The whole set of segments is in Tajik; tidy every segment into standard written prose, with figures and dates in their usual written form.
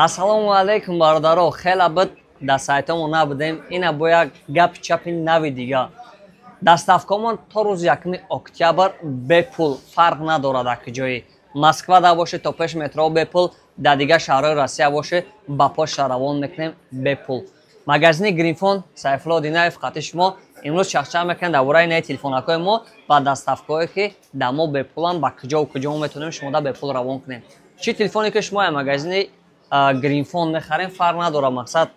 Ассалому алейкум бародаро, хела бит дар сайтамон набудем. Ина бо як гапи чапи нави дига. Доставкамон то рӯзи 1 октябр бепул, фарқ надорад ак ҷои. Москва да боше то пеш метро бепул, дар дига шаҳрҳои Россия боше ба почта равон мекунем бепул. Магазини Гринфон Сайфулло Динаев хати шумо имрӯз чахча мекунем дар бораи наи телефонакҳои мо ва доставкаҳое ки дар мо бепулан ба куҷову куҷо мо метавонем шумода бепул равон кунем. Чӣ телефоне ки шумо магазини Гринфон мехарем фарқ надорад, мақсад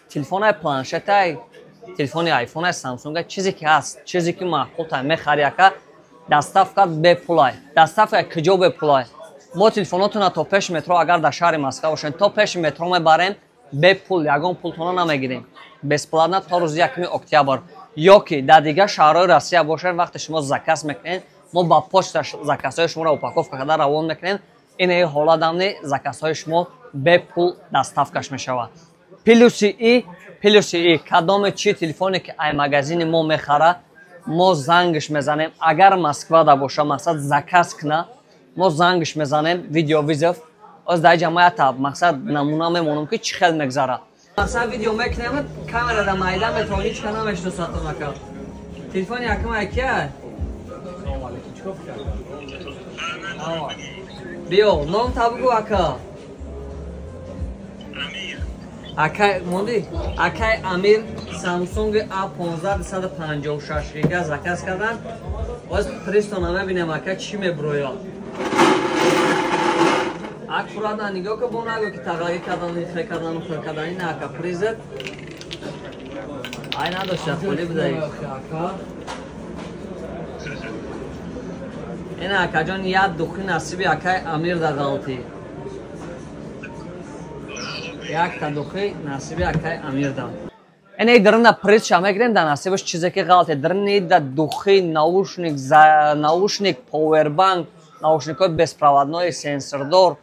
телефони планшетай, телефони айфон, самсунг, чизе ки ҳаст, чизе ки маъқултай мехари яка доставка бепулай. Доставка куҷо бепулай. Мо телефонотуна то пеш метро агар дар шаҳри Москва бошен, то пеш метро мебарем бепул, ягон пултона намегирем. Бесплатно то рӯзи 1 октябр. Ё ки дар дига шаҳрҳои Россия бошен, вақте шумо заказ мекунед, мо ба почта заказҳои шуморо упаковка карда равон мекунем. Ин ҳолат дамни заказҳои шумо бепул доставкаш мешавад. Плюси кадоме чи телефоне ки ай магазини мо мехара, мо зангш мезанем. Агар Москва да боша, мақсад заказ кна, мо зангш мезанем, видеовизов. Оз дар ҷамаата мақсад намуна мемонам ки чӣ хел мегзара. Мақсад видео мекунем, камерада майда метавони чӣ кана мешносатам ака. Телефони якам айкия? Биё, ном табгу ака. Акай монди? Акай Амир Samsung A15 256 га заказ кардан. Оз пристона мебинем ака чӣ меброяд. Аккуратно нигоҳ ка бо наго ки тағайир кардан, хе кардан, хе кардан ин ака призет. Ай надошта холи бидаи. Ин ака ҷон як духи насиби акай Амир да ғалти. Як та духи насиби акай Амир да. Ин дрна приз ша мегирем да насибаш чизе ки ғалти. Дрни да духи, наушник, повербанк, наушникҳои беспроводнои сенсордор.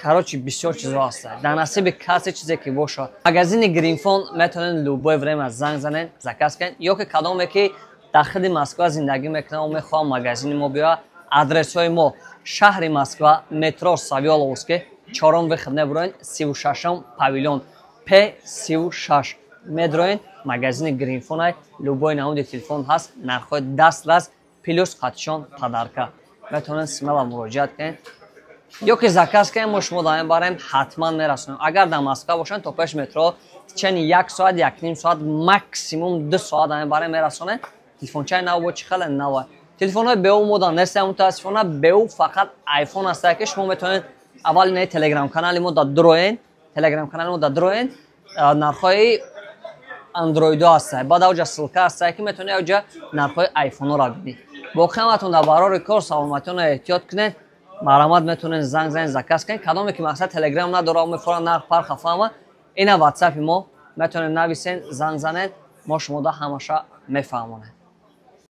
Короче, бисёр чизо ҳаст. Дар насиби касе чизе ки бошад. Магазини Гринфон метавонед любое время занг занед, заказ кунед. Ё ки кадоме ки дахили Москва зиндагӣ мекунам, мехоҳам магазини мо биёя. Адресҳои мо шаҳри Москва, метро Савёловский, 4 выход меброен, 36 павильон, P36 медроен. Магазини Гринфон любой намуди телефон ҳаст, нархҳои дастрас плюс хатишон падарка. Метавонед смело муроҷиат кунед. Ё ки заказ кунем, мо шумо дар мебарем, ҳатман мерасонем. Агар дар Москва бошен, то пеш метро чени 1 соат, 1.5 соат, максимум 2 соат дар мебарем мерасонем. Телефончаи нав бо чӣ хеле нав. Телефонҳои беу модан нестем, мутаассифона беу фақат айфон аст ки шумо метавонед аввал ин телеграм канали мо да дроен, нархҳои андроидо аст. Баъд оҷа силка аст ки метавонед оҷа нархҳои айфонро бинед. Боқӣ ҳаматон дар барори кор саломатиён эҳтиёт кунед. Марамат метавонед занг занед, заказ кунед. Кадоме ки мақсад телеграм надора, мефора нарх парх хафама. Ина ватсапи мо метавонед нависен, занг занед, мо шумода ҳамаша мефаҳмонем.